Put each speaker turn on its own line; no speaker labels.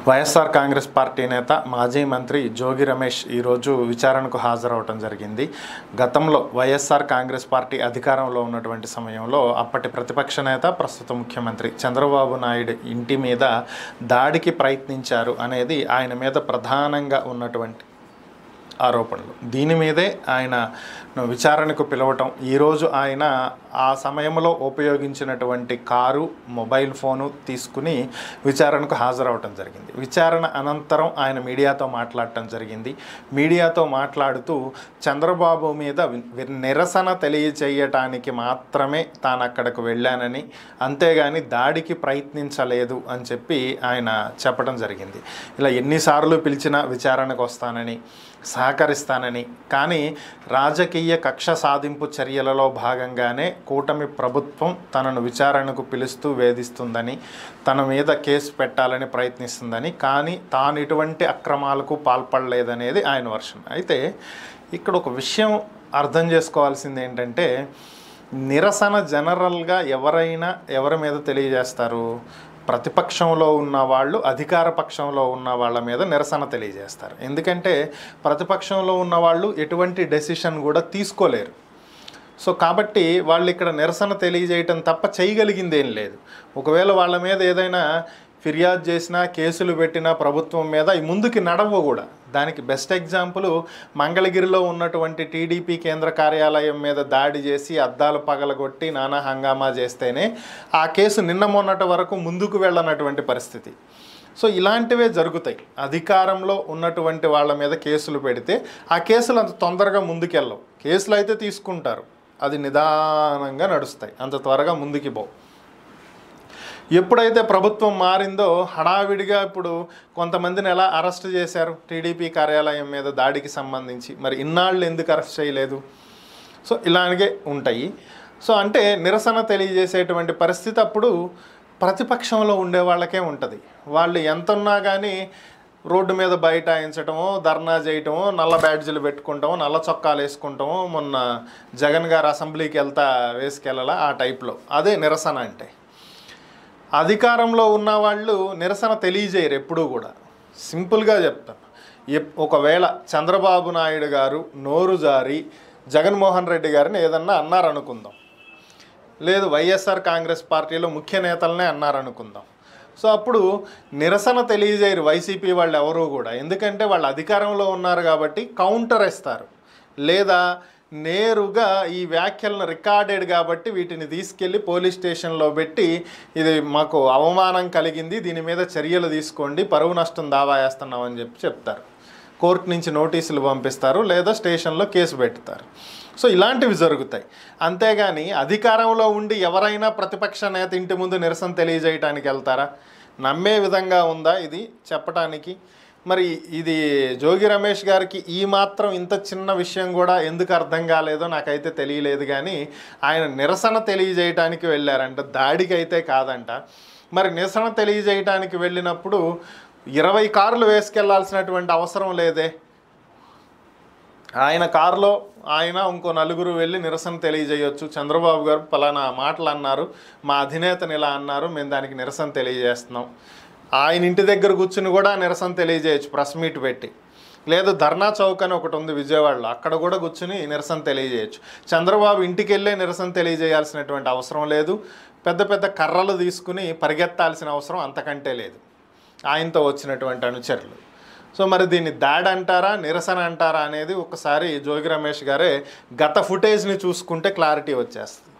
YSR Congress party నేత మాజీ మంత్రి జోగి రమేష్ ఈరోజు విచారణకు హాజరవటం జరిగింది. గతంలో వైఎస్ఆర్ కాంగ్రెస్ పార్టీ అధికారంలో ఉన్నటువంటి సమయంలో అప్పటి ప్రతిపక్ష నేత ప్రస్తుత ముఖ్యమంత్రి చంద్రబాబు నాయుడు ఇంటి మీద దాడికి ప్రయత్నించారు అనేది ఆయన మీద ప్రధానంగా ఉన్నటువంటి ఆరోపణలు. దీని మీదే ఆయన విచారణకు పిలవటం, ఈరోజు ఆయన ఆ సమయంలో ఉపయోగించినటువంటి కారు, మొబైల్ ఫోను తీసుకుని విచారణకు హాజరవటం జరిగింది. విచారణ అనంతరం ఆయన మీడియాతో మాట్లాడటం జరిగింది. మీడియాతో మాట్లాడుతూ చంద్రబాబు మీద నిరసన తెలియచేయటానికి మాత్రమే తాను అక్కడికి వెళ్ళానని, అంతేగాని దాడికి ప్రయత్నించలేదు అని చెప్పి ఆయన చెప్పడం జరిగింది. ఇలా ఎన్నిసార్లు పిలిచినా విచారణకు వస్తానని, సహకరిస్తానని, కానీ రాజకీయ కక్ష సాధింపు చర్యలలో భాగంగానే కూటమి ప్రభుత్వం తనను విచారణకు పిలుస్తూ వేధిస్తుందని, తన మీద కేసు పెట్టాలని ప్రయత్నిస్తుందని, కానీ తాను ఇటువంటి అక్రమాలకు పాల్పడలేదనేది ఆయన వర్షన్. అయితే ఇక్కడ ఒక విషయం అర్థం చేసుకోవాల్సింది ఏంటంటే, నిరసన జనరల్గా ఎవరైనా ఎవరి మీద తెలియజేస్తారు? ప్రతిపక్షంలో ఉన్న వాళ్ళు అధికార పక్షంలో ఉన్న వాళ్ళ మీద నిరసన తెలియజేస్తారు. ఎందుకంటే ప్రతిపక్షంలో ఉన్న వాళ్ళు ఎటువంటి డెసిషన్ కూడా తీసుకోలేరు. సో కాబట్టి వాళ్ళు ఇక్కడ నిరసన తెలియజేయటం తప్ప చేయగలిగింది ఏం లేదు. ఒకవేళ వాళ్ళ మీద ఏదైనా ఫిర్యాదు చేసినా, కేసులు పెట్టినా ప్రభుత్వం మీద ఈ ముందుకి నడవ కూడా. దానికి బెస్ట్ ఎగ్జాంపుల్ మంగళగిరిలో ఉన్నటువంటి టీడీపీ కేంద్ర కార్యాలయం మీద దాడి చేసి అద్దాలు పగలగొట్టి నానా హంగామా చేస్తేనే ఆ కేసు నిన్న మొన్నటి వరకు ముందుకు వెళ్ళనటువంటి పరిస్థితి. సో ఇలాంటివే జరుగుతాయి. అధికారంలో ఉన్నటువంటి వాళ్ళ మీద కేసులు పెడితే ఆ కేసులు అంత తొందరగా ముందుకెళ్ళవు. కేసులు అయితే తీసుకుంటారు, అది నిదానంగా నడుస్తాయి, అంత త్వరగా ముందుకి పోవు. ఎప్పుడైతే ప్రభుత్వం మారిందో హడావిడిగా ఇప్పుడు కొంతమందిని ఎలా అరెస్ట్ చేశారు టీడీపీ కార్యాలయం మీద దాడికి సంబంధించి, మరి ఇన్నాళ్ళు ఎందుకు అరెస్ట్ చేయలేదు? సో ఇలాగే ఉంటాయి. సో అంటే నిరసన తెలియజేసేటువంటి పరిస్థితి అప్పుడు ప్రతిపక్షంలో ఉండే వాళ్ళకే ఉంటుంది. వాళ్ళు ఎంత ఉన్నా కానీ రోడ్డు మీద బైఠాయించటమో, ధర్నా చేయటమో, నల్ల బ్యాడ్జీలు పెట్టుకుంటామో, నల్ల చొక్కాలు వేసుకుంటామో, మొన్న జగన్ గారు అసెంబ్లీకి వేసుకెళ్ళాలా ఆ టైప్లో, అదే నిరసన అంటే. అధికారంలో ఉన్న వాళ్ళు నిరసన తెలియజేయరు ఎప్పుడూ కూడా. సింపుల్గా చెప్తాను, ఒకవేళ చంద్రబాబు నాయుడు గారు నోరు జారి జగన్మోహన్ రెడ్డి గారిని ఏదన్నా అన్నారనుకుందాం, లేదు వైఎస్ఆర్ కాంగ్రెస్ పార్టీలో ముఖ్య నేతలనే అన్నారనుకుందాం. సో అప్పుడు నిరసన తెలియజేయరు వైసీపీ వాళ్ళు ఎవరు కూడా. ఎందుకంటే వాళ్ళు అధికారంలో ఉన్నారు కాబట్టి కౌంటర్ ఇస్తారు, లేదా నేరుగా ఈ వ్యాఖ్యలను రికార్డెడ్ కాబట్టి వీటిని తీసుకెళ్ళి పోలీస్ స్టేషన్లో పెట్టి ఇది మాకు అవమానం కలిగింది, దీని మీద చర్యలు తీసుకోండి, పరువు నష్టం దావా వేస్తున్నామని చెప్తారు. కోర్టు నుంచి నోటీసులు పంపిస్తారు, లేదా స్టేషన్లో కేసు పెడతారు. సో ఇలాంటివి జరుగుతాయి. అంతేగాని అధికారంలో ఉండి ఎవరైనా ప్రతిపక్ష నేత ఇంటి ముందు నిరసన తెలియజేయడానికి వెళ్తారా? నమ్మే విధంగా ఉందా ఇది చెప్పడానికి? మరి ఇది జోగి రమేష్ గారికి ఈ మాత్రం ఇంత చిన్న విషయం కూడా ఎందుకు అర్థం కాలేదో నాకైతే తెలియలేదు. కానీ ఆయన నిరసన తెలియజేయటానికి వెళ్ళారంట, దాడికి అయితే కాదంట. మరి నిరసన తెలియజేయటానికి వెళ్ళినప్పుడు 20 కార్లు వేసుకెళ్లాల్సినటువంటి అవసరం లేదే. ఆయన కారులో ఆయన ఇంకో నలుగురు వెళ్ళి నిరసన తెలియజేయొచ్చు. చంద్రబాబు గారు పలానా మాటలు అన్నారు, మా అధినేతను ఇలా అన్నారు, మేము దానికి నిరసన తెలియజేస్తున్నాం. ఆయన ఇంటి దగ్గర కూర్చుని కూడా నిరసన తెలియజేయచ్చు, ప్రెస్ మీట్ పెట్టి. లేదు ధర్నా చౌక్ అని ఒకటి ఉంది విజయవాడలో, అక్కడ కూడా కూర్చుని నిరసన తెలియజేయచ్చు. చంద్రబాబు ఇంటికి వెళ్ళే నిరసన తెలియజేయాల్సినటువంటి అవసరం లేదు. పెద్ద పెద్ద కర్రలు తీసుకుని పరిగెత్తాల్సిన అవసరం అంతకంటే లేదు ఆయనతో వచ్చినటువంటి అనుచరులు. సో మరి దీన్ని దాడి అంటారా, నిరసన అంటారా అనేది ఒకసారి జోగి రమేష్ గారే గత ఫుటేజ్ని చూసుకుంటే క్లారిటీ వచ్చేస్తుంది.